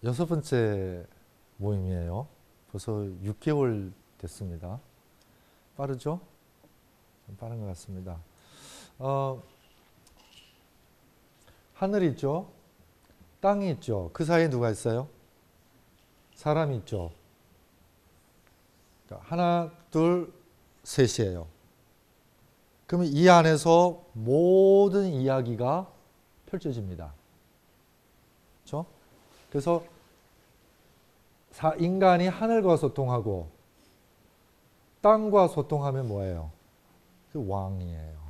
6번째 모임이에요. 벌써 6개월 됐습니다. 빠르죠? 좀 빠른 것 같습니다. 하늘이 있죠? 땅이 있죠? 그 사이에 누가 있어요? 사람이 있죠? 그러니까 하나, 둘, 셋이에요. 그러면 이 안에서 모든 이야기가 펼쳐집니다. 그렇죠? 그래서 인간이 하늘과 소통하고 땅과 소통하면 뭐예요? 그 왕이에요.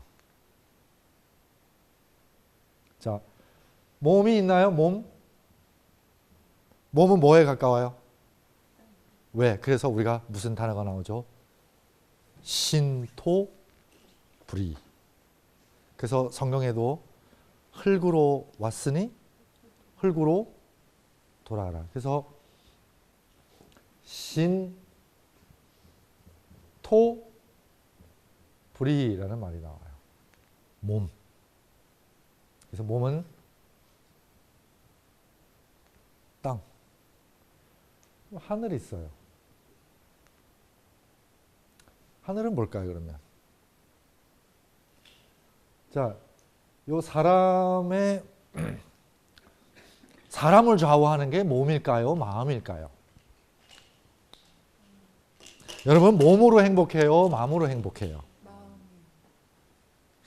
자, 몸이 있나요? 몸? 몸은 뭐에 가까워요? 왜? 그래서 우리가 무슨 단어가 나오죠? 신토불이. 그래서 성경에도 흙으로 왔으니 흙으로 돌아가라. 그래서 신토불이라는 말이 나와요. 몸. 그래서 몸은 땅. 하늘이 있어요. 하늘은 뭘까요, 그러면? 자, 요 사람을 좌우하는 게 몸일까요? 마음일까요? 여러분, 몸으로 행복해요? 마음으로 행복해요?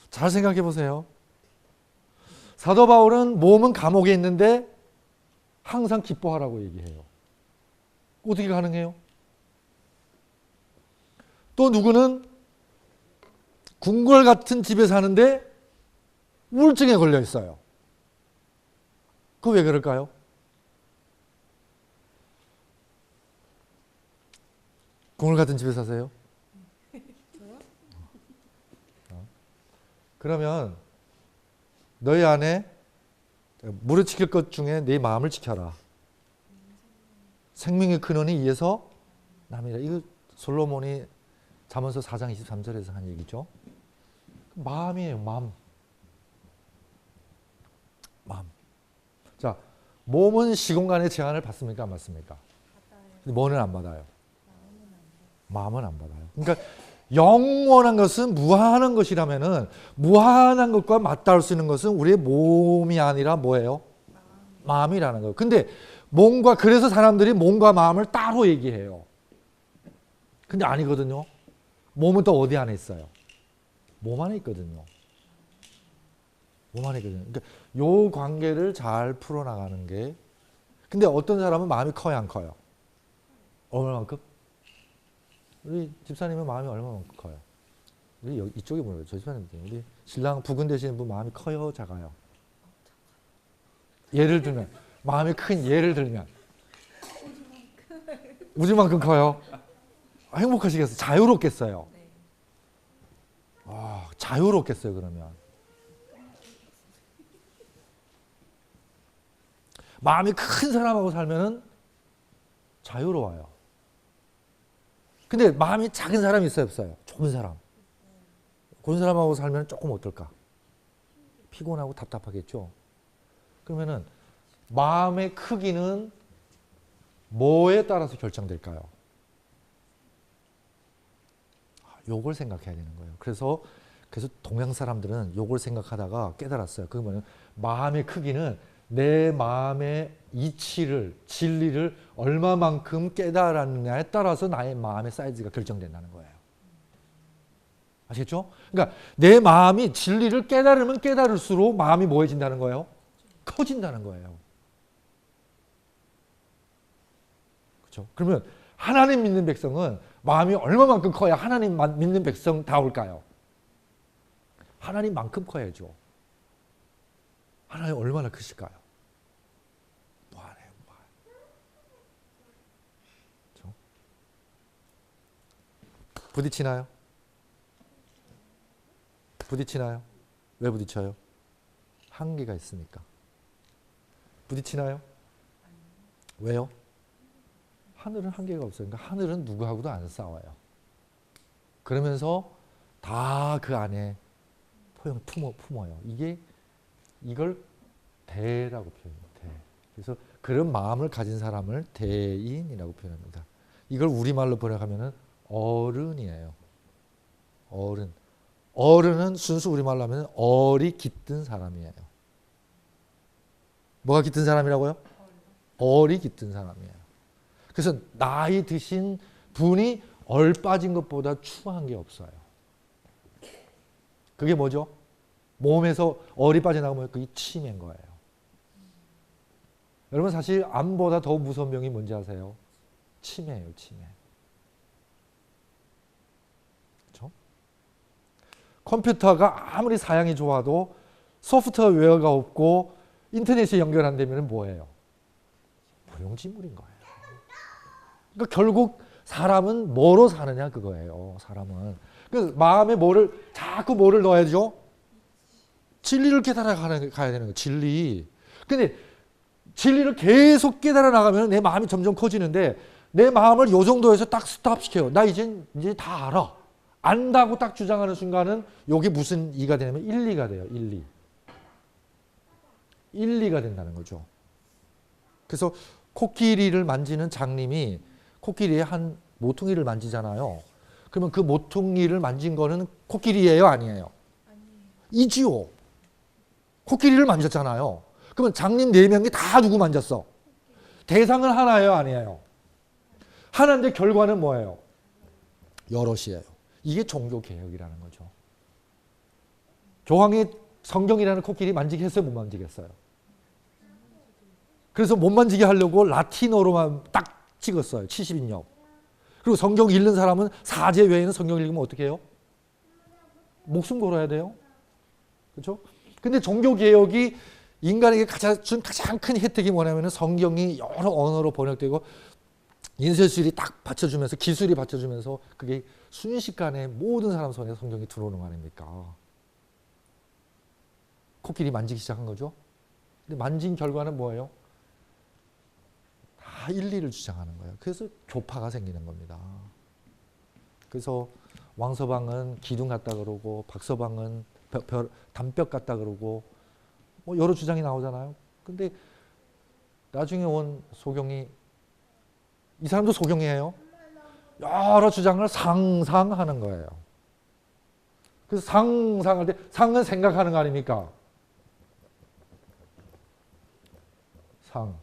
잘 생각해 보세요. 사도 바울은 몸은 감옥에 있는데 항상 기뻐하라고 얘기해요. 어떻게 가능해요? 또 누구는 궁궐 같은 집에 사는데 우울증에 걸려 있어요. 그거 왜 그럴까요? 궁궐 같은 집에 사세요? 그러면 너희 안에 물을 지킬 것 중에 네 마음을 지켜라. 생명의 근원이 이에서 남이라. 이거 솔로몬이 잠언서 4장 23절에서 한 얘기죠. 마음이에요. 마음. 자, 몸은 시공간의 제한을 받습니까? 안 받습니까? 근데 뭐는 안 받아요? 마음은 안 받아요. 그러니까 영원한 것은 무한한 것이라면은 무한한 것과 맞닿을 수 있는 것은 우리의 몸이 아니라 뭐예요? 마음이라는 거예요. 근데 그래서 사람들이 몸과 마음을 따로 얘기해요. 근데 아니거든요. 몸은 또 어디 안에 있어요? 몸 안에 있거든요. 몸 안에 있거든요. 그러니까 요 관계를 잘 풀어나가는 게. 근데 어떤 사람은 마음이 커요, 안 커요? 얼마만큼? 우리 집사님은 마음이 얼마만큼 커요? 우리 이쪽에 보여요. 저 집사님. 우리 신랑 부근 되시는 분 마음이 커요, 작아요? 예를 들면 마음이 큰 예를 들면 우주만큼 커요? 행복하시겠어요? 자유롭겠어요? 자유롭겠어요, 그러면. 마음이 큰 사람하고 살면은 자유로워요. 근데 마음이 작은 사람이 있어요, 없어요? 좁은 사람. 그런 사람하고 살면 조금 어떨까? 피곤하고 답답하겠죠? 그러면은 마음의 크기는 뭐에 따라서 결정될까요? 요걸 생각해야 되는 거예요. 그래서 동양 사람들은 요걸 생각하다가 깨달았어요. 그러면 마음의 크기는 내 마음의 이치를, 진리를 얼마만큼 깨달았느냐에 따라서 나의 마음의 사이즈가 결정된다는 거예요. 아시겠죠? 그러니까 내 마음이 진리를 깨달으면 깨달을수록 마음이 뭐해진다는 거예요? 커진다는 거예요. 그렇죠? 그러면 하나님 믿는 백성은 마음이 얼마만큼 커야 하나님 믿는 백성다울까요? 하나님만큼 커야죠. 하나님 얼마나 크실까요? 무한해요, 무한. 그렇죠? 부딪히나요? 부딪히나요? 왜 부딪혀요? 한계가 있으니까. 부딪히나요? 왜요? 하늘은 한계가 없어요. 그러니까 하늘은 누구하고도 안 싸워요. 그러면서 다 그 안에 품어요. 이걸 대라고 표현해요. 대. 그래서 그런 마음을 가진 사람을 대인이라고 표현합니다. 이걸 우리말로 번역하면은 어른이에요. 어른. 어른은 순수 우리말로 하면 어리 깃든 사람이에요. 뭐가 깃든 사람이라고요? 어리 깃든 사람이에요. 그래서 나이 드신 분이 얼 빠진 것보다 추한 게 없어요. 그게 뭐죠? 몸에서 얼이 빠져나가면 그게 치매인 거예요. 여러분 사실 암보다 더 무서운 병이 뭔지 아세요? 치매예요, 치매. 그렇죠? 컴퓨터가 아무리 사양이 좋아도 소프트웨어가 없고 인터넷에 연결 안 되면 뭐예요? 무용지물인 거예요. 그러니까 결국 사람은 뭐로 사느냐 그거예요. 사람은. 그 마음에 자꾸 뭐를 넣어야죠? 진리를 깨달아 가야 되는 거예요. 진리. 근데 진리를 계속 깨달아 나가면 내 마음이 점점 커지는데 내 마음을 요 정도에서 딱 스탑시켜요. 나 이제 다 알아. 안다고 딱 주장하는 순간은 요게 무슨 이가 되냐면 1, 2가 돼요. 1, 2. 1, 2가 된다는 거죠. 그래서 코끼리를 만지는 장님이 코끼리의 한 모퉁이를 만지잖아요. 그러면 그 모퉁이를 만진 거는 코끼리예요? 아니에요? 이지요. 코끼리를 만졌잖아요. 그러면 장님 4명이 다 누구 만졌어? 대상은 하나예요? 아니에요? 하나인데 결과는 뭐예요? 여럿이에요. 이게 종교개혁이라는 거죠. 조항이 성경이라는 코끼리 만지게 했어요? 못 만지겠어요? 그래서 못 만지게 하려고 라틴어로만 딱 찍었어요. 70인역. 그리고 성경 읽는 사람은 사제 외에는 성경 읽으면 어떻게 해요? 목숨 걸어야 돼요. 그렇죠? 근데 종교개혁이 인간에게 준 가장 큰 혜택이 뭐냐면 성경이 여러 언어로 번역되고 인쇄술이 딱 받쳐주면서 기술이 받쳐주면서 그게 순식간에 모든 사람 손에 성경이 들어오는 거 아닙니까? 코끼리 만지기 시작한 거죠. 근데 만진 결과는 뭐예요? 다 일리를 주장하는 거예요. 그래서 교파가 생기는 겁니다. 그래서 왕서방은 기둥 같다 그러고 박서방은 담벽 같다 그러고 뭐 여러 주장이 나오잖아요. 근데 나중에 온 소경이 이 사람도 소경이에요. 여러 주장을 상상하는 거예요. 그래서 상상할 때 상은 생각하는 거 아닙니까? 상.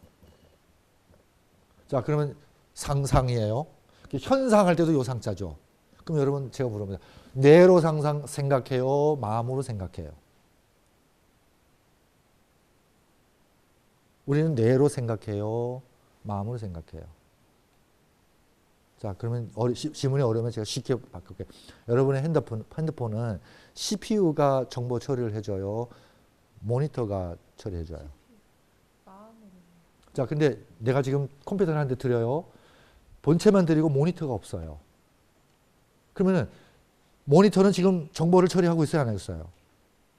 자, 그러면 상상이에요. 현상할 때도 요 상자죠. 그럼 여러분 제가 물어봅니다. 뇌로 생각해요? 마음으로 생각해요? 우리는 뇌로 생각해요? 마음으로 생각해요? 자, 그러면 지문이 어려우면 제가 쉽게 바꿀게요. 여러분의 핸드폰은 CPU가 정보 처리를 해줘요? 모니터가 처리해줘요? 자, 근데 내가 지금 컴퓨터를 한 대 드려요. 본체만 드리고 모니터가 없어요. 그러면은 모니터는 지금 정보를 처리하고 있어요? 안 하고 있어요?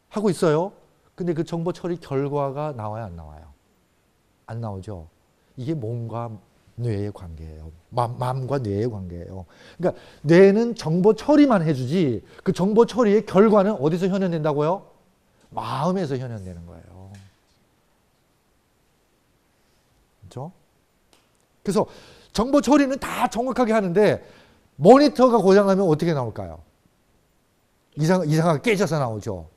하고 있어요. 근데 그 정보 처리 결과가 나와요? 안 나와요? 안 나오죠. 이게 몸과 뇌의 관계예요. 마음과 뇌의 관계예요. 그러니까 뇌는 정보 처리만 해주지 그 정보 처리의 결과는 어디서 현현된다고요? 마음에서 현현되는 거예요. 그렇죠? 그래서 정보 처리는 다 정확하게 하는데 모니터가 고장나면 어떻게 나올까요? 이상하게 깨져서 나오죠.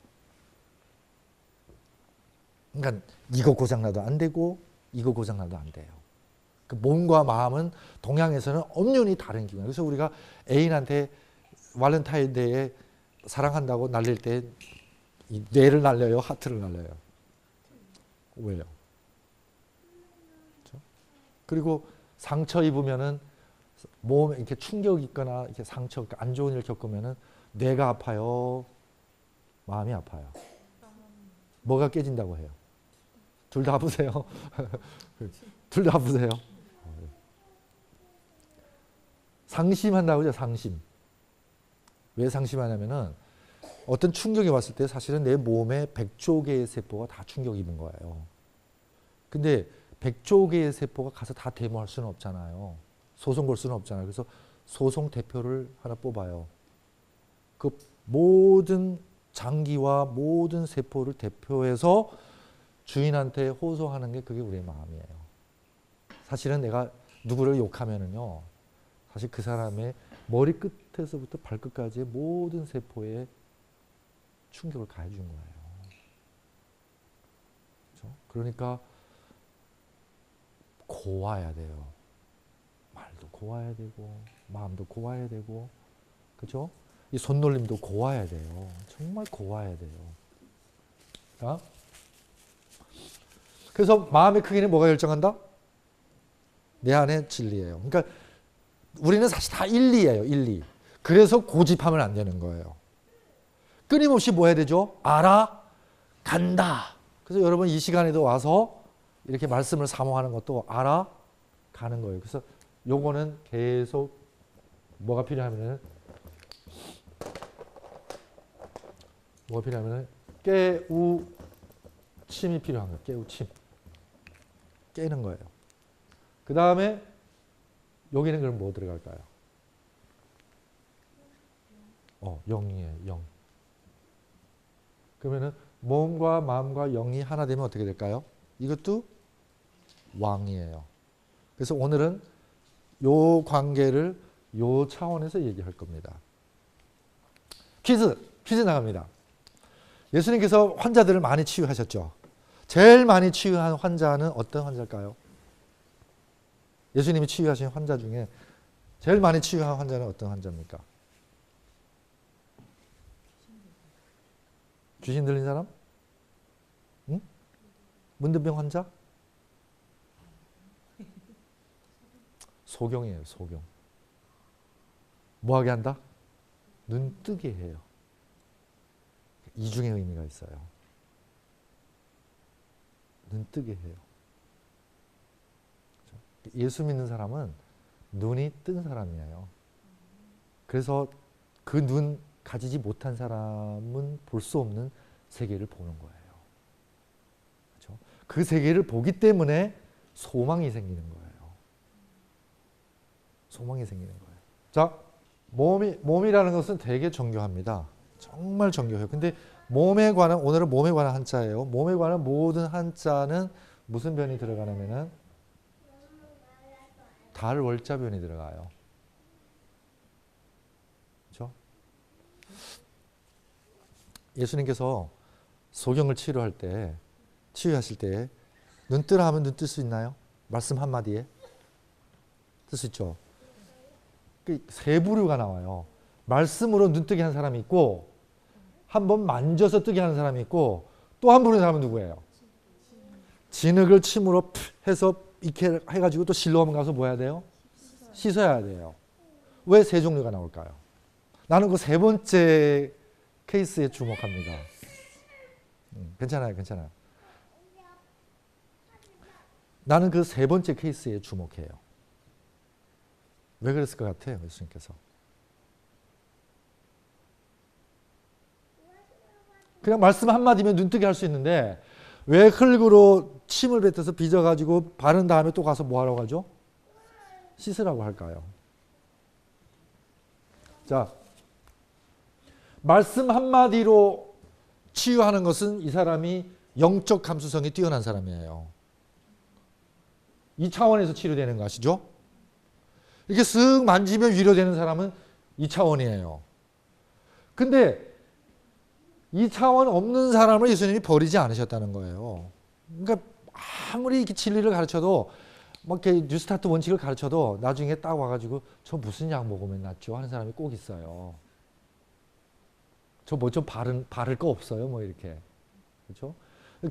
그러니까 이거 고장나도 안 되고 이거 고장나도 안 돼요. 그 몸과 마음은 동양에서는 엄연히 다른 기관이에요. 그래서 우리가 애인한테 발렌타인데이에 사랑한다고 날릴 때 이 뇌를 날려요? 하트를 날려요? 왜요? 그렇죠? 그리고 상처 입으면은 몸에 이렇게 충격 있거나 이렇게 상처, 안 좋은 일 겪으면은 뇌가 아파요? 마음이 아파요? 뭐가 깨진다고 해요? 둘 다 아프세요? 둘 다 아프세요? 상심한다고 하죠, 상심. 왜 상심하냐면은 어떤 충격이 왔을 때 사실은 내 몸에 100조 개의 세포가 다 충격 입은 거예요. 근데 100조 개의 세포가 가서 다 데모할 수는 없잖아요. 소송 걸 수는 없잖아요. 그래서 소송 대표를 하나 뽑아요. 그 모든 장기와 모든 세포를 대표해서 주인한테 호소하는 게 그게 우리의 마음이에요. 사실은 내가 누구를 욕하면은요, 사실 그 사람의 머리 끝에서부터 발끝까지의 모든 세포에 충격을 가해준 거예요. 그렇죠? 그러니까 고와야 돼요. 말도 고와야 되고 마음도 고와야 되고, 그렇죠? 이 손놀림도 고와야 돼요. 정말 고와야 돼요. 자, 그래서 마음의 크기는 뭐가 결정한다? 내 안의 진리예요. 그러니까 우리는 사실 다 1, 2예요. 1, 2. 그래서 고집하면 안 되는 거예요. 끊임없이 뭐 해야 되죠? 알아간다. 그래서 여러분 이 시간에도 와서 이렇게 말씀을 사모하는 것도 알아가는 거예요. 그래서 요거는 계속 뭐가 필요하면은 깨우침이 필요한 거예요. 깨우침. 깨는 거예요. 그 다음에 여기는 그럼 뭐 들어갈까요? 영이에요. 영. 그러면은 몸과 마음과 영이 하나 되면 어떻게 될까요? 이것도 왕이에요. 그래서 오늘은 요 관계를 요 차원에서 얘기할 겁니다. 퀴즈 나갑니다. 예수님께서 환자들을 많이 치유하셨죠. 제일 많이 치유한 환자는 어떤 환자일까요? 예수님이 치유하신 환자 중에 제일 많이 치유한 환자는 어떤 환자입니까? 귀신 들린 사람? 응? 문득병 환자? 소경이에요. 소경. 뭐하게 한다? 눈 뜨게 해요. 이중의 의미가 있어요. 눈 뜨게 해요. 예수 믿는 사람은 눈이 뜬 사람이에요. 그래서 그 눈 가지지 못한 사람은 볼 수 없는 세계를 보는 거예요. 그렇죠? 그 세계를 보기 때문에 소망이 생기는 거예요. 소망이 생기는 거예요. 자, 몸이라는 것은 되게 정교합니다. 정말 정교해요. 근데 몸에 관한, 오늘은 몸에 관한 한자예요. 몸에 관한 모든 한자는 무슨 변이 들어가냐면은 달 월자 변이 들어가요. 그렇죠? 예수님께서 소경을 치유하실 때 눈 뜨라 하면 눈 뜰 수 있나요? 말씀 한마디에 뜰 수 있죠. 세 부류가 나와요. 말씀으로 눈 뜨게 한 사람이 있고, 한번 만져서 뜨게 하는 사람이 있고, 또 한 부류의 사람은 누구예요? 진흙을 침으로 해서 이렇게 해가지고 또 실로암 가서 뭐 해야 돼요? 씻어야 돼요. 왜 세 종류가 나올까요? 나는 그 세 번째 케이스에 주목합니다. 괜찮아요. 나는 그 세 번째 케이스에 주목해요. 왜 그랬을 것 같아요, 예수님께서? 그냥 말씀 한마디면 눈뜨게 할 수 있는데 왜 흙으로 침을 뱉어서 빚어가지고 바른 다음에 또 가서 뭐 하라고 하죠? 씻으라고 할까요? 자, 말씀 한마디로 치유하는 것은 이 사람이 영적 감수성이 뛰어난 사람이에요. 이 차원에서 치료되는 거 아시죠? 이렇게 쓱 만지면 위로되는 사람은 2차원이에요. 근데 2차원 없는 사람을 예수님이 버리지 않으셨다는 거예요. 그러니까 아무리 이렇게 진리를 가르쳐도 막 이렇게 뉴스타트 원칙을 가르쳐도 나중에 딱 와가지고 저 무슨 약 먹으면 낫죠? 하는 사람이 꼭 있어요. 저 뭐 좀 바를 거 없어요? 뭐 이렇게. 그렇죠?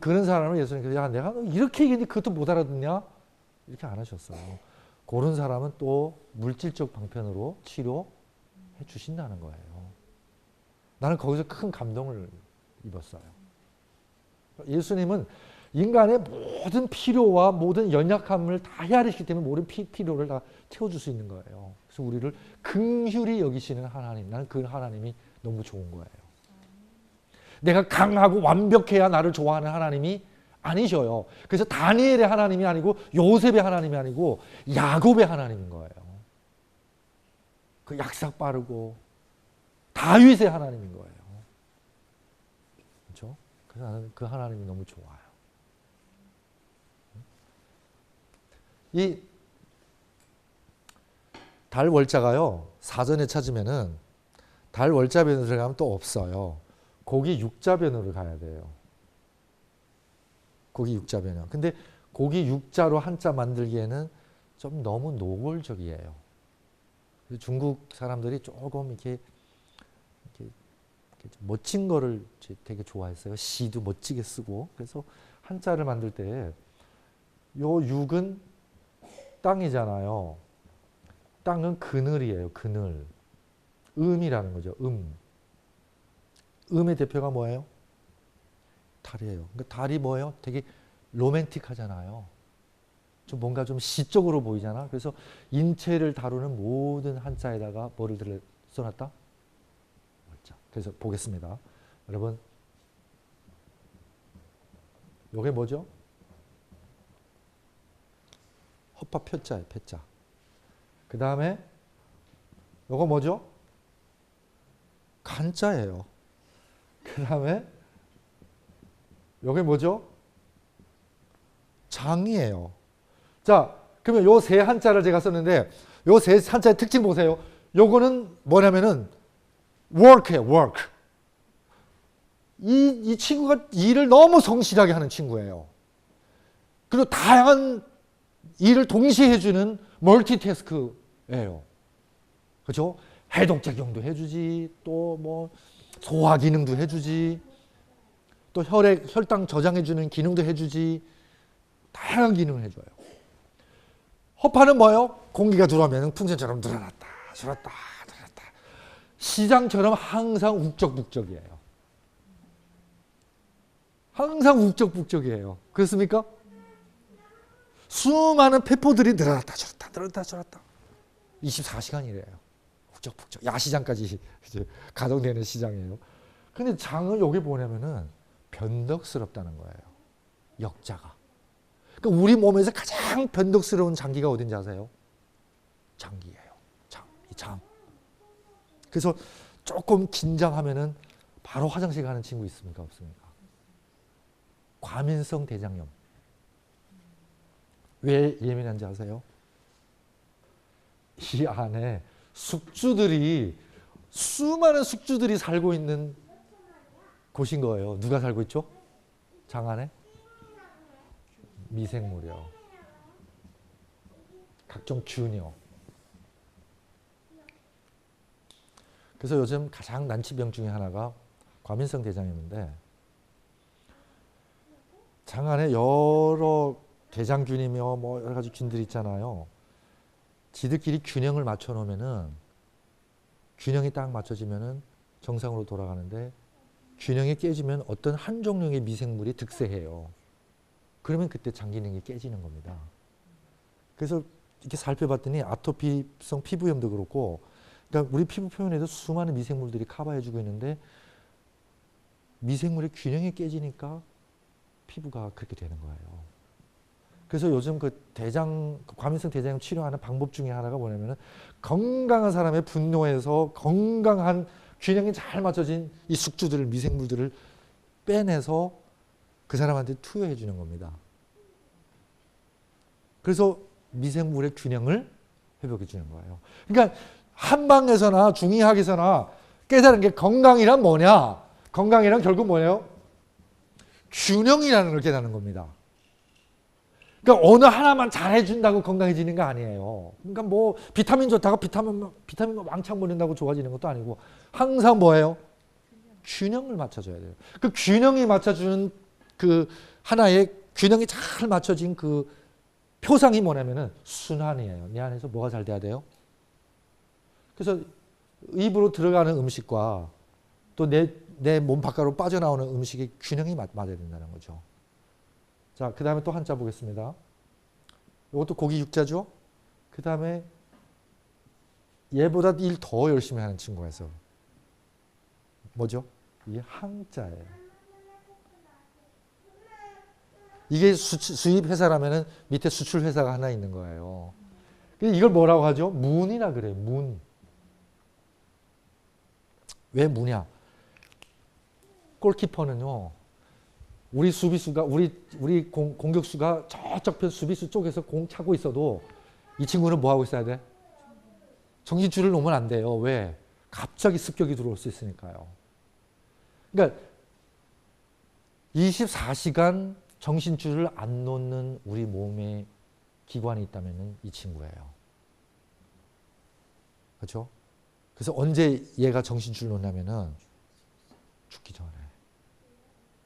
그런 사람을 예수님께서 야 내가 이렇게 얘기했는데 그것도 못 알아듣냐? 이렇게 안 하셨어요. 그런 사람은 또 물질적 방편으로 치료해 주신다는 거예요. 나는 거기서 큰 감동을 입었어요. 예수님은 인간의 모든 필요와 모든 연약함을 다 헤아리시기 때문에 모든 필요를 다 채워줄 수 있는 거예요. 그래서 우리를 긍휼히 여기시는 하나님, 나는 그 하나님이 너무 좋은 거예요. 내가 강하고 완벽해야 나를 좋아하는 하나님이 아니셔요. 그래서 다니엘의 하나님이 아니고 요셉의 하나님이 아니고 야곱의 하나님인 거예요. 그 약삭 빠르고 다윗의 하나님인 거예요. 그렇죠? 그래서 나는 그 하나님이 너무 좋아요. 이 달 월자가요. 사전에 찾으면은 달 월자변으로 들어가면 또 없어요. 고기 육자변으로 가야 돼요. 고기 육자변이요. 근데 고기 육자로 한자 만들기에는 좀 너무 노골적이에요. 중국 사람들이 조금 이렇게 멋진 거를 되게 좋아했어요. 시도 멋지게 쓰고. 그래서 한자를 만들 때 요 육은 땅이잖아요. 땅은 그늘이에요. 그늘. 음이라는 거죠. 음의 대표가 뭐예요? 달이에요. 그러니까 달이 뭐예요? 되게 로맨틱하잖아요. 좀 뭔가 좀 시적으로 보이잖아. 그래서 인체를 다루는 모든 한자에다가 뭐를 써놨다? 월자. 그래서 보겠습니다. 여러분, 요게 뭐죠? 허파 표자예요. 표자. 그 다음에 요거 뭐죠? 간자예요. 그 다음에 요게 뭐죠? 장이에요. 자, 그러면 요 세 한자를 제가 썼는데 요 세 한자의 특징 보세요. 요거는 뭐냐면은 work예요. work. 이 친구가 일을 너무 성실하게 하는 친구예요. 그리고 다양한 일을 동시에 해주는 멀티태스크예요. 그렇죠? 해독작용도 해주지, 또 뭐 소화 기능도 해주지, 또 혈당 저장해주는 기능도 해주지, 다양한 기능을 해줘요. 허파는 뭐예요? 공기가 들어오면 풍선처럼 늘어났다, 줄었다, 늘어났다. 시장처럼 항상 uk적북적이에요. 항상 uk적북적이에요. 그렇습니까? 수많은 폐포들이 늘어났다, 줄었다, 늘어났다, 줄었다. 24시간이래요. 북적북적. 야시장까지 이제 가동되는 시장이에요. 근데 장은 여기 뭐냐면은 변덕스럽다는 거예요. 역자가. 그러니까 우리 몸에서 가장 변덕스러운 장기가 어딘지 아세요? 장기예요. 장. 그래서 조금 긴장하면은 바로 화장실 가는 친구 있습니까? 없습니까? 과민성 대장염. 왜 예민한지 아세요? 이 안에 수많은 숙주들이 살고 있는 곳인 거예요. 누가 살고 있죠? 장 안에? 미생물이요. 각종 균이요. 그래서 요즘 가장 난치병 중에 하나가 과민성 대장염인데 장 안에 여러 대장균이며 뭐 여러 가지 균들이 있잖아요. 지들끼리 균형을 맞춰 놓으면은 균형이 딱 맞춰지면은 정상으로 돌아가는데 균형이 깨지면 어떤 한 종류의 미생물이 득세해요. 그러면 그때 장 기능이 깨지는 겁니다. 그래서 이렇게 살펴봤더니 아토피성 피부염도 그렇고, 그러니까 우리 피부 표면에도 수많은 미생물들이 커버해주고 있는데 미생물의 균형이 깨지니까 피부가 그렇게 되는 거예요. 그래서 요즘 과민성 대장염 치료하는 방법 중에 하나가 뭐냐면은 건강한 사람의 분노에서 건강한 균형이 잘 맞춰진 이 숙주들을, 미생물들을 빼내서 그 사람한테 투여해 주는 겁니다. 그래서 미생물의 균형을 회복해 주는 거예요. 그러니까 한방에서나 중의학에서나 깨달은 게 건강이란 뭐냐? 건강이란 결국 뭐예요? 균형이라는 걸 깨닫는 겁니다. 그러니까 어느 하나만 잘해준다고 건강해지는 거 아니에요. 그러니까 뭐 비타민 좋다고 비타민 왕창 먹는다고 좋아지는 것도 아니고 항상 뭐예요? 균형을 맞춰줘야 돼요. 그 균형이 맞춰주는 그 하나의 균형이 잘 맞춰진 그 표상이 뭐냐면은 순환이에요. 내 안에서 뭐가 잘 돼야 돼요? 그래서 입으로 들어가는 음식과 또 내 몸 바깥으로 빠져나오는 음식의 균형이 맞아야 된다는 거죠. 자, 그 다음에 또 한자 보겠습니다. 이것도 고기 육자죠? 그 다음에 얘보다 일 더 열심히 하는 친구가 있어요. 뭐죠? 이게 항자예요. 이게 수입 회사라면은 밑에 수출 회사가 하나 있는 거예요. 이걸 뭐라고 하죠? 문이라 그래요. 문. 왜 무냐? 골키퍼는요, 우리 수비수가 우리 공격수가 저쪽 편 수비수 쪽에서 공 차고 있어도 이 친구는 뭐 하고 있어야 돼? 정신줄을 놓으면 안 돼요. 왜? 갑자기 습격이 들어올 수 있으니까요. 그러니까 24시간 정신줄을 안 놓는 우리 몸에 기관이 있다면 이 친구예요. 그렇죠? 그래서 언제 얘가 정신줄 놓냐면은 죽기 전에.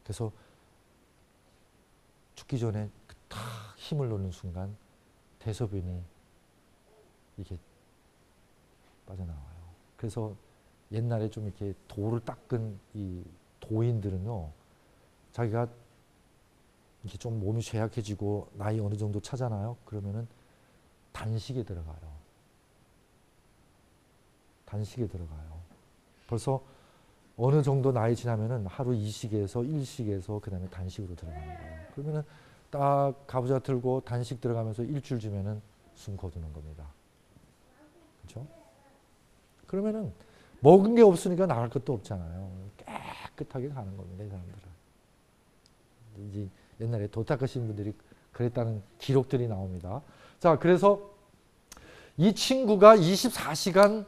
그래서 죽기 전에 탁 힘을 놓는 순간 대소변이 이게 빠져나와요. 그래서 옛날에 좀 이렇게 돌을 닦은 이 도인들은요, 자기가 이렇게 좀 몸이 쇠약해지고 나이 어느 정도 차잖아요. 그러면은 단식에 들어가요. 단식에 들어가요. 벌써 어느 정도 나이 지나면은 하루 2식에서 1식에서 그 다음에 단식으로 들어가는 거예요. 그러면은 딱 가부좌 들고 단식 들어가면서 일주일 주면은 숨 거두는 겁니다. 그렇죠? 그러면은 먹은 게 없으니까 나갈 것도 없잖아요. 깨끗하게 가는 겁니다, 이 사람들은. 이제 옛날에 도 닦으신 분들이 그랬다는 기록들이 나옵니다. 자, 그래서 이 친구가 24시간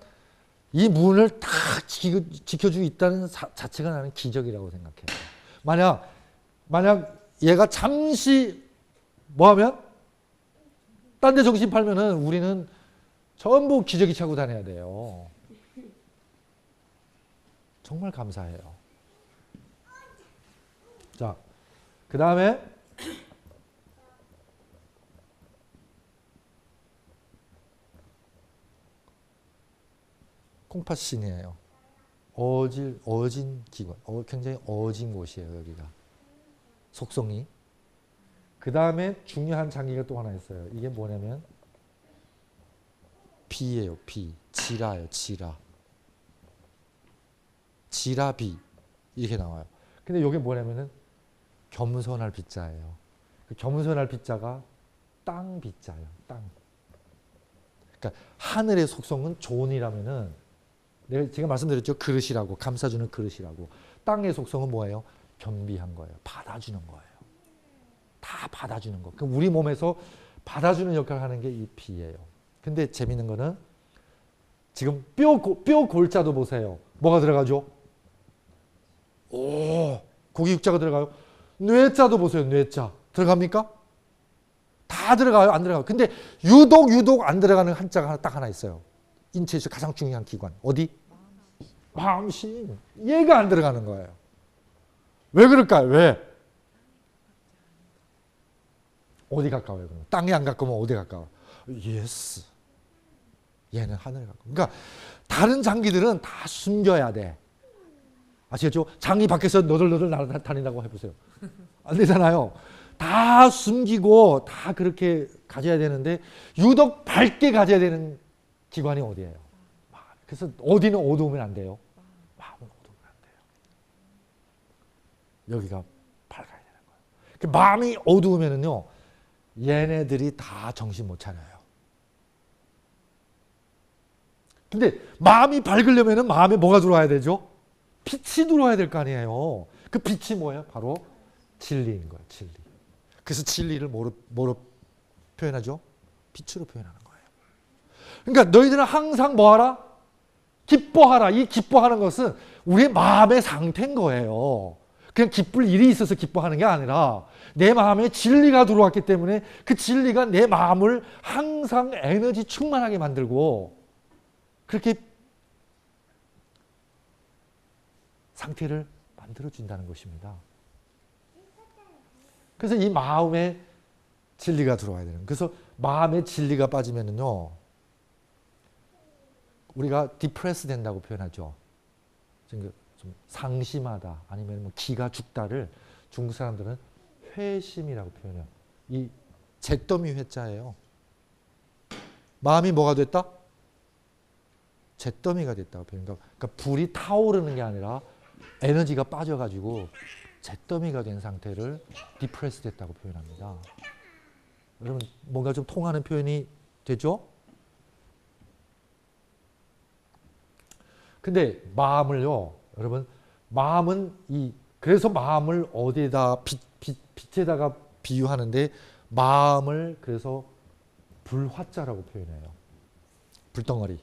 이 문을 딱 지켜주고 있다는 자체가 나는 기적이라고 생각해요. 만약 얘가 잠시 뭐하면 딴 데 정신 팔면은 우리는 전부 기저귀 차고 다녀야 돼요. 정말 감사해요. 자, 그 다음에 콩팥신이에요. 어진 기관, 굉장히 어진 곳이에요, 여기가. 속성이. 그 다음에 중요한 장기가 또 하나 있어요. 이게 뭐냐면 비예요, 비. 지라예요, 지라. 지라비 이렇게 나와요. 근데 이게 뭐냐면은 겸손할 비자예요. 그 겸손할 비자가 땅 비자예요, 땅. 그러니까 하늘의 속성은 존이라면은 제가 말씀드렸죠. 그릇이라고, 감싸주는 그릇이라고. 땅의 속성은 뭐예요? 겸비한 거예요. 받아주는 거예요. 다 받아주는 거. 그럼 우리 몸에서 받아주는 역할을 하는 게 이 비예요. 근데 재밌는 거는 지금 뼈 골자도 보세요. 뭐가 들어가죠? 고기 육자가 들어가요. 뇌자도 보세요. 뇌자. 들어갑니까? 다 들어가요? 안 들어가요? 근데 유독 안 들어가는 한자가 딱 하나 있어요. 인체에서 가장 중요한 기관. 어디? 마음신. 얘가 안 들어가는 거예요. 왜 그럴까요? 왜? 어디 가까워요? 그럼? 땅에 안 가까우면 어디 가까워? 예스. 얘는 하늘에 가까워. 그러니까 다른 장기들은 다 숨겨야 돼. 아시겠죠? 장이 밖에서 너덜너덜 날아다닌다고 해보세요. 안 되잖아요. 다 숨기고 다 그렇게 가져야 되는데 유독 밝게 가져야 되는 기관이 어디예요? 그래서 어디는 어두우면 안 돼요? 마음은 어두우면 안 돼요. 여기가 밝아야 되는 거예요. 마음이 어두우면은요, 얘네들이 다 정신 못 차려요. 근데 마음이 밝으려면은 마음에 뭐가 들어와야 되죠? 빛이 들어와야 될 거 아니에요. 그 빛이 뭐예요? 바로 진리인 거예요. 진리. 그래서 진리를 뭐로 표현하죠? 빛으로 표현하는 거예요. 그러니까 너희들은 항상 뭐하라? 기뻐하라. 이 기뻐하는 것은 우리의 마음의 상태인 거예요. 그냥 기쁠 일이 있어서 기뻐하는 게 아니라 내 마음에 진리가 들어왔기 때문에 그 진리가 내 마음을 항상 에너지 충만하게 만들고 그렇게 상태를 만들어준다는 것입니다. 그래서 이 마음에 진리가 들어와야 되는 거예요. 그래서 마음에 진리가 빠지면은요, 우리가 디프레스 된다고 표현하죠. 좀 상심하다, 아니면 뭐 기가 죽다를 중국 사람들은 회심이라고 표현해요. 이 잿더미 회자예요. 마음이 뭐가 됐다? 잿더미가 됐다고 표현해요. 그러니까 불이 타오르는 게 아니라 에너지가 빠져가지고 잿더미가 된 상태를 디프레스 됐다고 표현합니다. 여러분 뭔가 좀 통하는 표현이 되죠? 근데 마음을요, 여러분, 마음은 이 그래서 마음을 어디에다 빛에다가 비유하는데 마음을 그래서 불화자라고 표현해요. 불덩어리.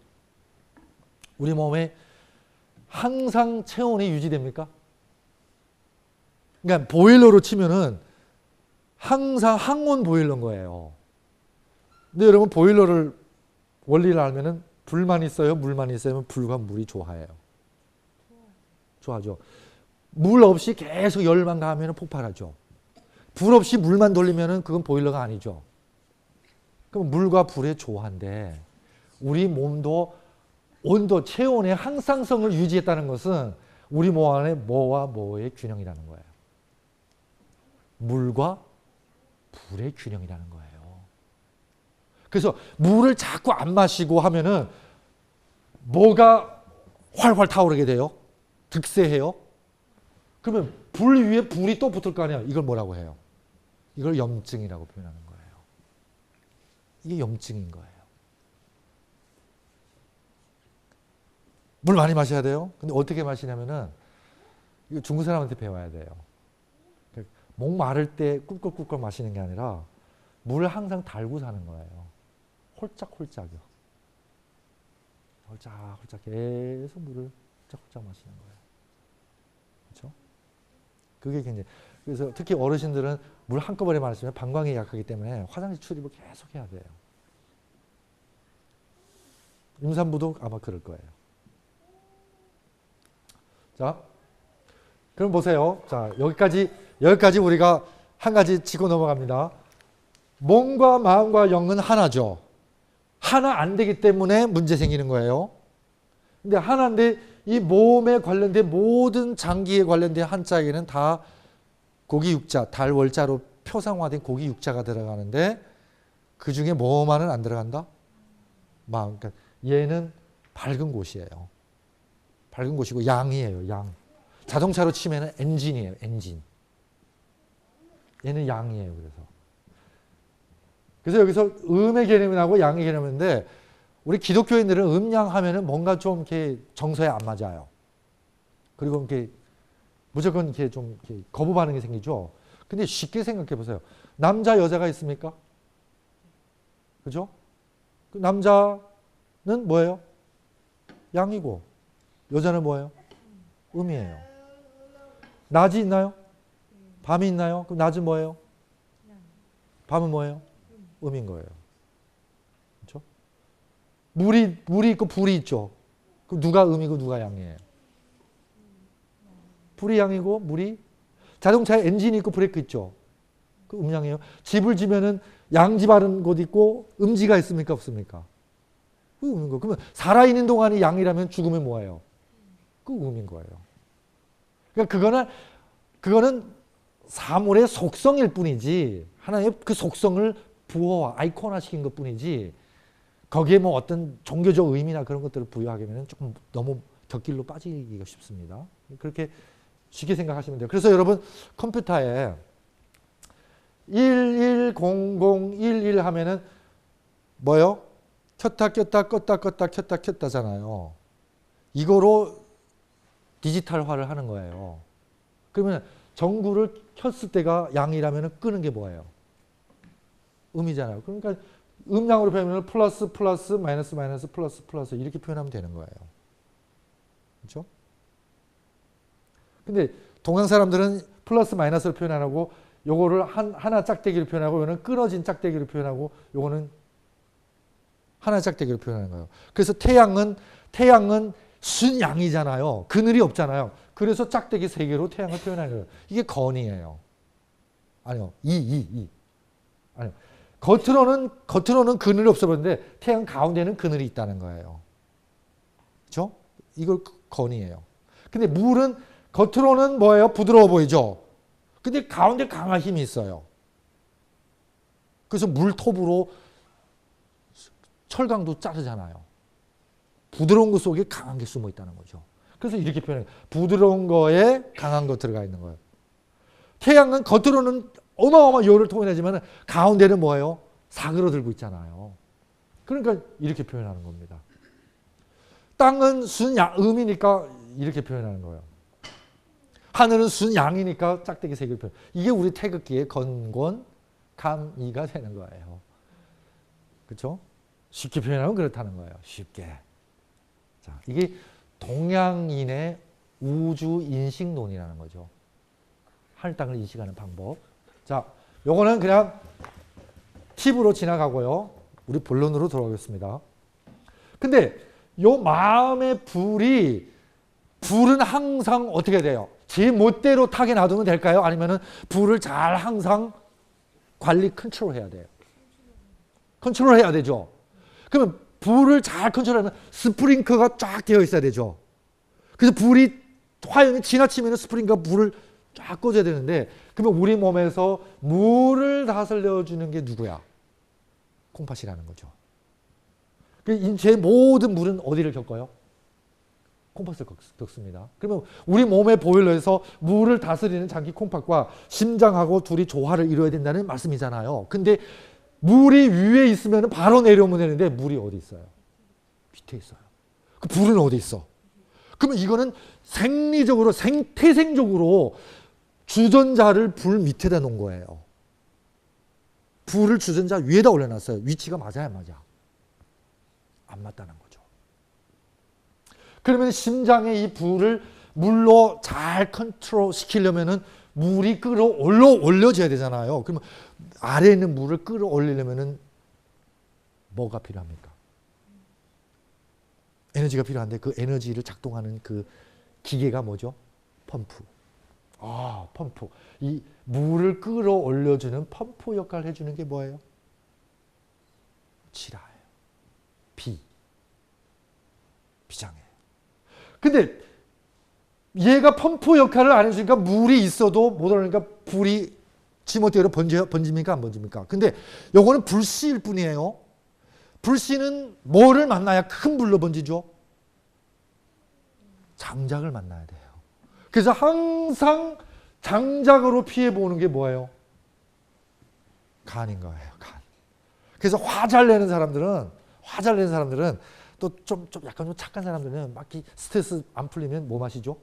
우리 몸에 항상 체온이 유지됩니까? 그러니까 보일러로 치면은 항상 항온 보일러인 거예요. 근데 여러분 보일러를 원리를 알면은 불만 있어요, 물만 있어요? 불과 물이 좋아해요. 좋아하죠. 물 없이 계속 열만 가하면 폭발하죠. 불 없이 물만 돌리면은 그건 보일러가 아니죠. 그럼 물과 불의 조화인데 우리 몸도 온도, 체온의 항상성을 유지했다는 것은 우리 몸 안에 뭐와 뭐의 균형이라는 거예요. 물과 불의 균형이라는 거예요. 그래서 물을 자꾸 안 마시고 하면은 뭐가 활활 타오르게 돼요? 득세해요? 그러면 불 위에 불이 또 붙을 거 아니에요? 이걸 뭐라고 해요? 이걸 염증이라고 표현하는 거예요. 이게 염증인 거예요. 물 많이 마셔야 돼요. 근데 어떻게 마시냐면은 이거 중국 사람한테 배워야 돼요. 목 마를 때 꿀꺽꿀꺽 마시는 게 아니라 물을 항상 달고 사는 거예요. 홀짝홀짝이요. 홀짝홀짝 계속 물을 홀짝홀짝 마시는 거예요. 그렇죠? 그게 굉장히 그래서 특히 어르신들은 물 한꺼번에 마시면 방광이 약하기 때문에 화장실 출입을 계속 해야 돼요. 임산부도 아마 그럴 거예요. 자, 그럼 보세요. 자, 여기까지 우리가 한 가지 짚고 넘어갑니다. 몸과 마음과 영은 하나죠. 하나 안 되기 때문에 문제 생기는 거예요. 근데 하나인데 이 몸에 관련된 모든 장기에 관련된 한자에는 다 고기 육자, 달 월자로 표상화된 고기 육자가 들어가는데 그 중에 뭐만은 안 들어간다? 마음. 그러니까 얘는 밝은 곳이에요. 밝은 곳이고 양이에요. 양. 자동차로 치면 엔진이에요. 엔진. 얘는 양이에요. 그래서 여기서 음의 개념이 나오고 양의 개념인데 우리 기독교인들은 음양 하면은 뭔가 좀 이렇게 정서에 안 맞아요. 그리고 이렇게 무조건 이렇게 좀 이렇게 거부 반응이 생기죠. 근데 쉽게 생각해 보세요. 남자 여자가 있습니까? 그죠? 그 남자는 뭐예요? 양이고 여자는 뭐예요? 음이에요. 낮이 있나요? 밤이 있나요? 그럼 낮은 뭐예요? 밤은 뭐예요? 음인 거예요. 그렇죠? 물이 있고 불이 있죠. 그럼 누가 음이고 누가 양이에요? 불이 양이고 물이 자동차에 엔진이 있고 브레이크 있죠. 그 음양이에요. 집을 지면은 양지 바른 곳 있고 음지가 있습니까? 없습니까? 그 음인 거예요. 그러면 살아있는 동안이 양이라면 죽으면 뭐예요? 그 음인 거예요. 그러니까 그거는 사물의 속성일 뿐이지 하나의 그 속성을 부호화, 아이콘화 시킨 것 뿐이지 거기에 뭐 어떤 종교적 의미나 그런 것들을 부여하기에는 조금 너무 곁길로 빠지기가 쉽습니다. 그렇게 쉽게 생각하시면 돼요. 그래서 여러분 컴퓨터에 110011 하면은 뭐요? 켰다 켰다 껐다 껐다 켰다 켰다잖아요. 이거로 디지털화를 하는 거예요. 그러면 전구를 켰을 때가 양이라면 끄는 게 뭐예요? 음이잖아요. 그러니까 음양으로 표현하면 플러스 플러스 마이너스 마이너스 플러스 플러스 이렇게 표현하면 되는 거예요. 그렇죠? 근데 동양 사람들은 플러스 마이너스를 표현 안 하고 요거를 하나 짝대기로 표현하고 요거는 끊어진 짝대기로 표현하고 요거는 하나 짝대기로 표현하는 거예요. 그래서 태양은 순양이잖아요. 그늘이 없잖아요. 그래서 짝대기 세 개로 태양을 표현하는 거예요. 이게 건이에요. 아니요. 아니요. 겉으로는 그늘이 없어 보이는데 태양 가운데는 그늘이 있다는 거예요. 그렇죠? 이걸 건이에요. 근데 물은 겉으로는 뭐예요? 부드러워 보이죠? 근데 가운데 강한 힘이 있어요. 그래서 물톱으로 철강도 자르잖아요. 부드러운 것 속에 강한 게 숨어 있다는 거죠. 그래서 이렇게 표현해요. 부드러운 거에 강한 거 들어가 있는 거예요. 태양은 겉으로는 어마어마한 열을 통해내지만 가운데는 뭐예요? 사그러들고 있잖아요. 그러니까 이렇게 표현하는 겁니다. 땅은 음이니까 이렇게 표현하는 거예요. 하늘은 순 양이니까 짝대기 세 개를 표현. 이게 우리 태극기의 건곤, 감이가 되는 거예요. 그렇죠? 쉽게 표현하면 그렇다는 거예요. 쉽게. 자, 이게 동양인의 우주 인식론이라는 거죠. 하늘 땅을 인식하는 방법. 자, 요거는 그냥 팁으로 지나가고요. 우리 본론으로 들어가겠습니다. 근데 요 마음의 불은 항상 어떻게 돼요? 제 멋대로 타게 놔두면 될까요? 아니면은 불을 잘 항상 관리 컨트롤 해야 돼요. 컨트롤 해야 되죠. 그러면 불을 잘 컨트롤하면 스프링크가 쫙 되어 있어야 되죠. 그래서 화염이 지나치면 스프링크가 불을 쫙 꺼줘야 되는데, 그러면 우리 몸에서 물을 다스려주는 게 누구야? 콩팥이라는 거죠. 제 모든 물은 어디를 겪어요? 콩팥을 겪습니다. 그러면 우리 몸의 보일러에서 물을 다스리는 장기 콩팥과 심장하고 둘이 조화를 이루어야 된다는 말씀이잖아요. 근데 물이 위에 있으면 바로 내려오면 되는데 물이 어디 있어요? 밑에 있어요. 그 불은 어디 있어? 그러면 이거는 생리적으로, 태생적으로 주전자를 불 밑에다 놓은 거예요. 불을 주전자 위에다 올려놨어요. 위치가 맞아야 안 맞아? 안 맞다는 거죠. 그러면 심장에 이 불을 물로 잘 컨트롤 시키려면은 물이 올려져야 되잖아요. 그러면 아래에 있는 물을 끌어올리려면은 뭐가 필요합니까? 에너지가 필요한데 그 에너지를 작동하는 그 기계가 뭐죠? 펌프. 펌프. 이 물을 끌어올려주는 펌프 역할을 해주는 게 뭐예요? 지라예요. 비장해요. 근데 얘가 펌프 역할을 안 해주니까 물이 있어도 못 오르니까 불이 지멋대로 번집니까? 안 번집니까? 근데 요거는 불씨일 뿐이에요. 불씨는 뭐를 만나야 큰 불로 번지죠? 장작을 만나야 돼요. 그래서 항상 장작으로 피해보는 게 뭐예요? 간인 거예요. 간. 그래서 화 잘 내는 사람들은 또 좀 약간 좀 착한 사람들은 막 스트레스 안 풀리면 뭐 마시죠?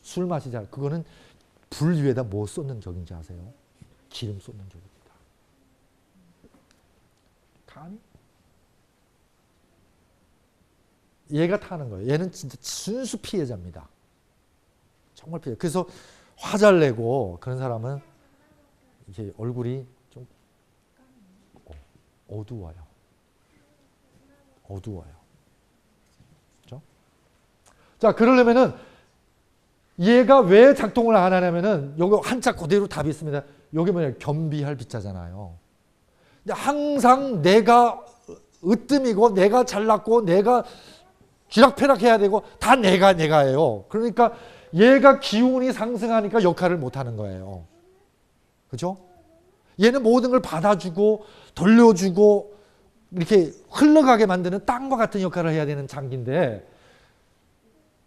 술 마시잖아요. 그거는 불 위에다 뭐 쏟는 격인지 아세요? 기름 쏟는 격입니다. 간이? 얘가 타는 거예요. 얘는 진짜 순수 피해자입니다. 정말 피해. 그래서 화 잘 내고 그런 사람은 이게 얼굴이 좀 어두워요. 그렇죠? 자, 그러려면은 얘가 왜 작동을 안 하냐면은 요거 한자 그대로 답이 있습니다. 요게 뭐냐? 겸비할 비자잖아요. 근데 항상 내가 으뜸이고 내가 잘났고 내가 쥐락펴락해야 되고 다 내가예요. 그러니까 얘가 기운이 상승하니까 역할을 못 하는 거예요. 그죠? 얘는 모든 걸 받아주고 돌려주고 이렇게 흘러가게 만드는 땅과 같은 역할을 해야 되는 장기인데,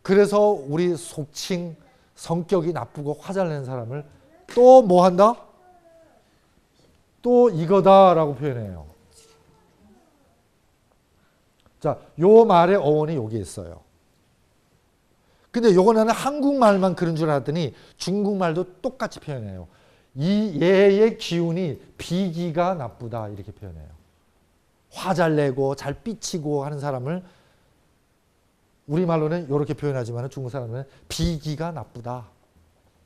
그래서 우리 속칭 성격이 나쁘고 화 잘 내는 사람을 또 뭐 한다? 또 이거다라고 표현해요. 자, 요 말의 어원이 여기 있어요. 근데 요거는 한국말만 그런 줄 알았더니 중국말도 똑같이 표현해요. 얘의 기운이 비기가 나쁘다 이렇게 표현해요. 화 잘 내고 잘 삐치고 하는 사람을 우리말로는 이렇게 표현하지만 중국 사람은 비기가 나쁘다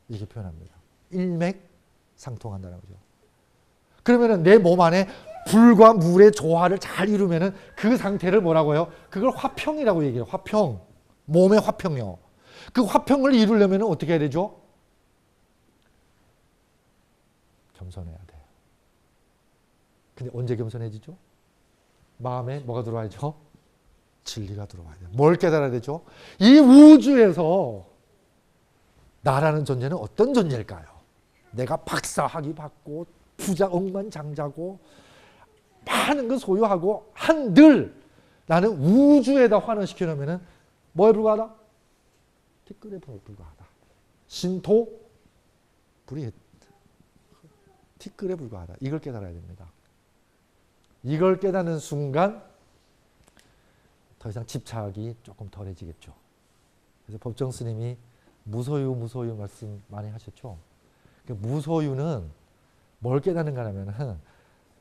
이렇게 표현합니다. 일맥상통한다는 거죠. 그러면 내 몸 안에 불과 물의 조화를 잘 이루면 그 상태를 뭐라고 해요? 그걸 화평이라고 얘기해요. 화평. 몸의 화평이요. 그 화평을 이루려면 어떻게 해야 되죠? 겸손해야 돼요. 근데 언제 겸손해지죠? 마음에 뭐가 들어와야죠? 진리가 들어와야 돼요. 뭘 깨달아야 되죠? 이 우주에서 나라는 존재는 어떤 존재일까요? 내가 박사학위 받고 부자 억만장자고 많은 걸 소유하고 한들 나는 우주에다 환원시키려면 뭐에 불과하다? 티끌에 불과하다. 신토 불이 티끌에 불과하다. 이걸 깨달아야 됩니다. 이걸 깨닫는 순간 더 이상 집착이 조금 덜해지겠죠. 그래서 법정 스님이 무소유 무소유 말씀 많이 하셨죠. 무소유는 뭘 깨닫는가 하면은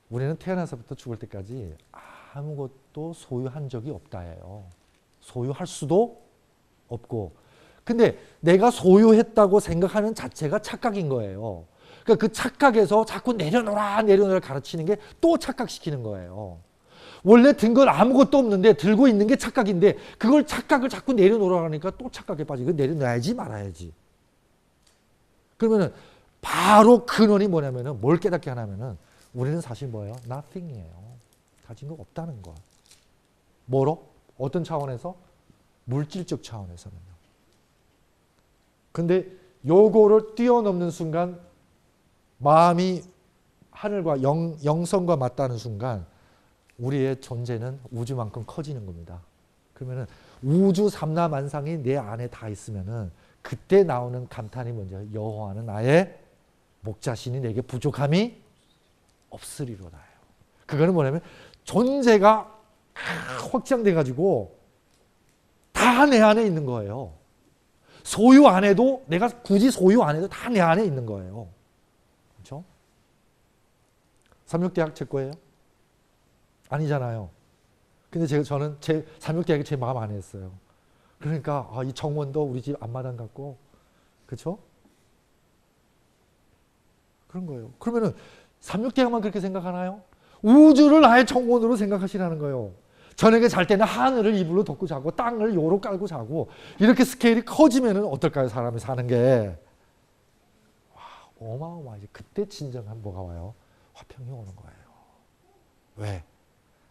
우리는 태어나서부터 죽을 때까지 아무것도 소유한 적이 없다예요. 소유할 수도 없고. 근데 내가 소유했다고 생각하는 자체가 착각인 거예요. 그러니까 그 착각에서 자꾸 내려놓으라 내려놓으라 가르치는 게 또 착각시키는 거예요. 원래 든 건 아무것도 없는데 들고 있는 게 착각인데 그걸 착각을 자꾸 내려놓으라 하니까 또 착각에 빠지고 내려놔야지 말아야지. 그러면은 바로 근원이 뭐냐면은 뭘 깨닫게 하냐면은 우리는 사실 뭐예요? nothing이에요. 가진 거 없다는 거. 뭐로? 어떤 차원에서? 물질적 차원에서는요. 근데 요거를 뛰어넘는 순간 마음이 하늘과 영성과 맞닿는 순간 우리의 존재는 우주만큼 커지는 겁니다. 그러면은 우주 삼라만상이 내 안에 다 있으면은 그때 나오는 감탄이 뭔지 여호와는 나의 목자시니 내게 부족함이 없으리로다요. 그거는 뭐냐면 존재가 확장돼 가지고 다 내 안에 있는 거예요. 소유 안 해도 내가 굳이 소유 안 해도 다 내 안에 있는 거예요. 그렇죠? 삼육대학 제 거예요? 아니잖아요. 근데 저는 제 삼육대학이 제 마음 안에 있어요. 그러니까 이 정원도 우리 집 앞마당 같고, 그렇죠? 그런 거예요. 그러면은 삼육대학만 그렇게 생각하나요? 우주를 나의 정원으로 생각하시라는 거예요. 저녁에 잘 때는 하늘을 이불로 덮고 자고 땅을 요로 깔고 자고 이렇게 스케일이 커지면은 어떨까요? 사람이 사는 게. 와, 어마어마하지. 그때 진정한 뭐가 와요? 화평이 오는 거예요. 왜?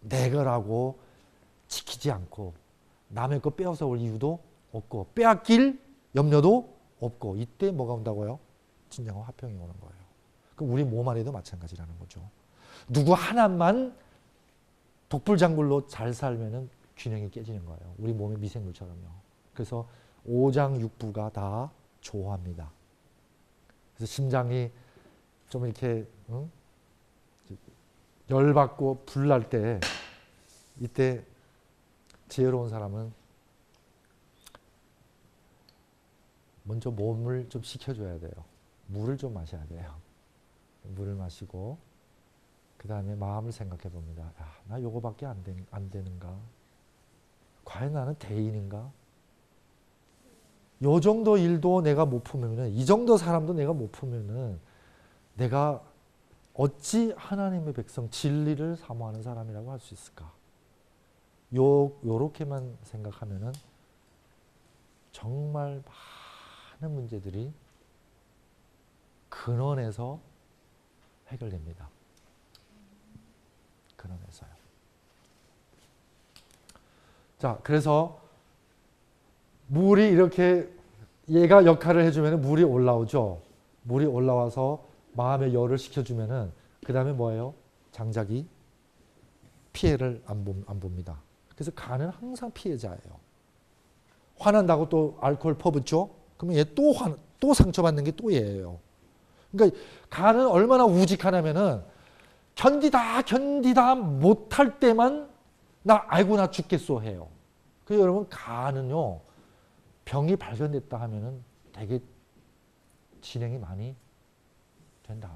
내 거라고 지키지 않고 남의 거 빼앗아 올 이유도 없고 빼앗길 염려도 없고 이때 뭐가 온다고요? 진정한 화평이 오는 거예요. 그럼 우리 몸 안에도 마찬가지라는 거죠. 누구 하나만 독불장굴로 잘 살면은 균형이 깨지는 거예요. 우리 몸의 미생물처럼요. 그래서 오장육부가 다 조화합니다. 그래서 심장이 좀 이렇게 열받고 불날 때 이때 지혜로운 사람은 먼저 몸을 좀 식혀줘야 돼요. 물을 좀 마셔야 돼요. 물을 마시고 그 다음에 마음을 생각해 봅니다. 야, 나 요거밖에 안 되는가? 과연 나는 대인인가? 요 정도 일도 내가 못 풀면은, 이 정도 사람도 내가 못 풀면은 내가 어찌 하나님의 백성 진리를 사모하는 사람이라고 할 수 있을까? 요렇게만 생각하면은 정말 많은 문제들이 근원에서 해결됩니다. 근원에서요. 자, 그래서 물이 이렇게 얘가 역할을 해주면 물이 올라오죠. 물이 올라와서 마음의 열을 식혀주면은 그 다음에 뭐예요? 장작이 피해를 안 봅니다. 그래서 간은 항상 피해자예요. 화난다고 또 알코올 퍼붓죠? 그러면 얘 또 상처받는 게 또 얘예요. 그러니까 간은 얼마나 우직하냐면은 견디다 못할 때만 아이고 나 죽겠소 해요. 그래서 여러분 간은요 병이 발견됐다 하면은 되게 진행이 많이 된다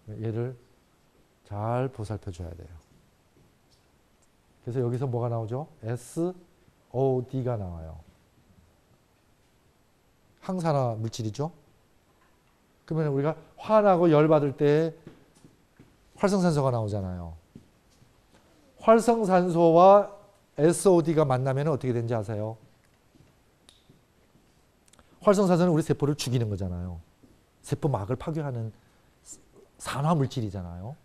아니에요. 얘를 잘 보살펴 줘야 돼요. 그래서 여기서 뭐가 나오죠? SOD가 나와요. 항산화 물질이죠. 그러면 우리가 화나고 열받을 때 활성산소가 나오잖아요. 활성산소와 SOD가 만나면 어떻게 되는지 아세요? 활성산소는 우리 세포를 죽이는 거잖아요. 세포막을 파괴하는 산화 물질이잖아요.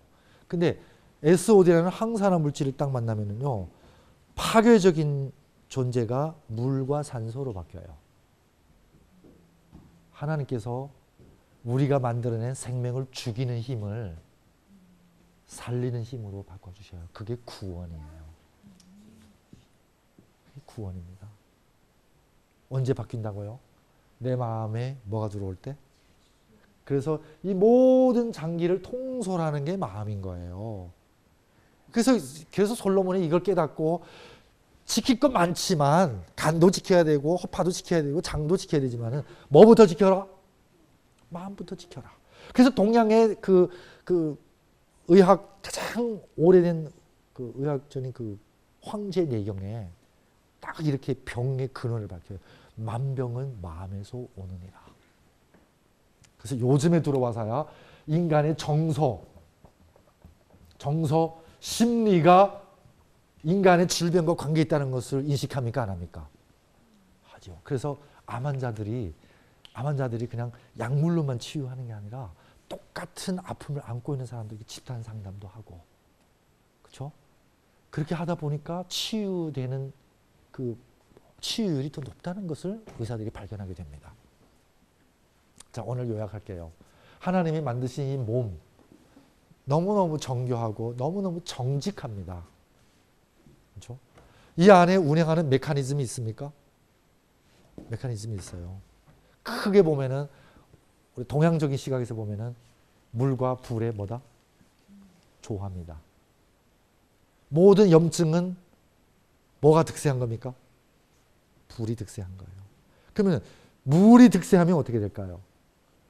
근데 SOD라는 항산화 물질을 딱 만나면은요, 파괴적인 존재가 물과 산소로 바뀌어요. 하나님께서 우리가 만들어낸 생명을 죽이는 힘을 살리는 힘으로 바꿔주셔요. 그게 구원이에요. 그게 구원입니다. 언제 바뀐다고요? 내 마음에 뭐가 들어올 때? 그래서 이 모든 장기를 통솔하는 게 마음인 거예요. 그래서 솔로몬이 이걸 깨닫고 지킬 것 많지만 간도 지켜야 되고 허파도 지켜야 되고 장도 지켜야 되지만은 뭐부터 지켜라? 마음부터 지켜라. 그래서 동양의 그 의학 가장 오래된 그 의학적인 그 황제 내경에 딱 이렇게 병의 근원을 밝혀요. 만병은 마음에서 오느니라. 그래서 요즘에 들어와서야 인간의 정서, 심리가 인간의 질병과 관계 있다는 것을 인식합니까? 안 합니까? 하죠. 그래서 암 환자들이 그냥 약물로만 치유하는 게 아니라 똑같은 아픔을 안고 있는 사람들에게 집단 상담도 하고, 그렇죠? 그렇게 하다 보니까 치유되는 그 치유율이 더 높다는 것을 의사들이 발견하게 됩니다. 자, 오늘 요약할게요. 하나님이 만드신 이 몸 너무너무 정교하고 너무너무 정직합니다. 그렇죠? 이 안에 운행하는 메커니즘이 있습니까? 메커니즘이 있어요. 크게 보면은 우리 동양적인 시각에서 보면은 물과 불의 뭐다? 조화입니다. 모든 염증은 뭐가 득세한 겁니까? 불이 득세한 거예요. 그러면 물이 득세하면 어떻게 될까요?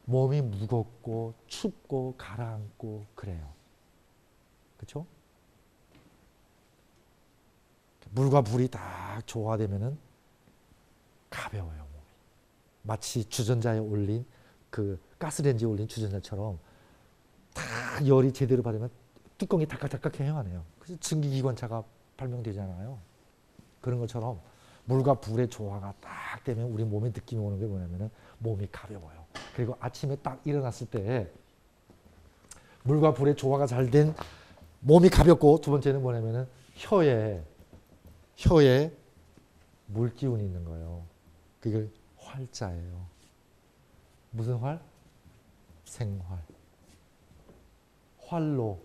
몸이 무겁고 춥고 가라앉고 그래요. 그렇죠? 물과 불이 딱 조화되면은 가벼워요, 몸이. 마치 주전자에 올린 그 가스레인지에 올린 주전자처럼 다 열이 제대로 받으면 뚜껑이 닭깍닭깍 해요, 안 해요? 그래서 증기기관차가 발명되잖아요. 그런 것처럼 물과 불의 조화가 딱 되면 우리 몸에 느낌이 오는 게 뭐냐면은 몸이 가벼워요. 그리고 아침에 딱 일어났을 때 물과 불의 조화가 잘 된 몸이 가볍고, 두 번째는 뭐냐면은 혀에 물 기운이 있는 거예요. 그게 활자예요. 무슨 활? 생활. 활로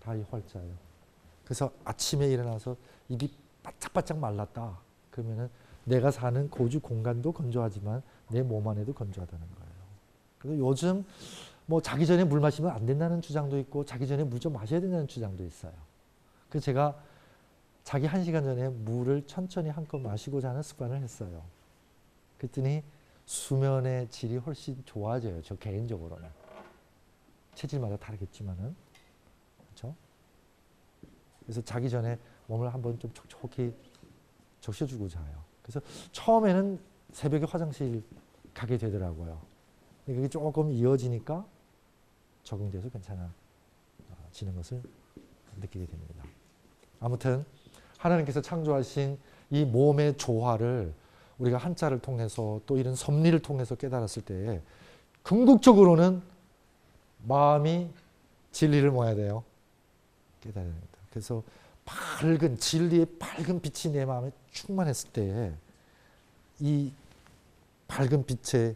다 이 활자예요. 그래서 아침에 일어나서 입이 바짝바짝 말랐다. 그러면은 내가 사는 거주 공간도 건조하지만 내 몸 안에도 건조하다는 거예요. 그래서 요즘 뭐 자기 전에 물 마시면 안 된다는 주장도 있고 자기 전에 물 좀 마셔야 된다는 주장도 있어요. 그래서 제가 자기 1시간 전에 물을 천천히 한컵 마시고 자는 습관을 했어요. 그랬더니 수면의 질이 훨씬 좋아져요. 저 개인적으로는. 체질마다 다르겠지만은. 그렇죠? 그래서 자기 전에 몸을 한번 좀 촉촉히 적셔주고 자요. 그래서 처음에는 새벽에 화장실 가게 되더라고요. 근데 그게 조금 이어지니까 적응돼서 괜찮아지는 것을 느끼게 됩니다. 아무튼 하나님께서 창조하신 이 몸의 조화를 우리가 한자를 통해서 또 이런 섭리를 통해서 깨달았을 때 궁극적으로는 마음이 진리를 뭐해야 돼요? 깨달아야 됩니다. 그래서 밝은 진리의 밝은 빛이 내 마음에 충만했을 때 이 밝은 빛의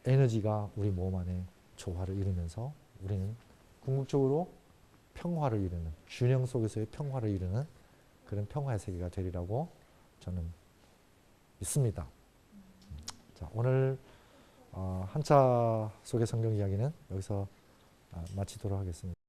에너지가 우리 몸 안에 조화를 이루면서 우리는 궁극적으로 평화를 이루는, 균형 속에서의 평화를 이루는 그런 평화의 세계가 되리라고 저는 믿습니다. 자, 오늘 한자 속의 성경 이야기는 여기서 마치도록 하겠습니다.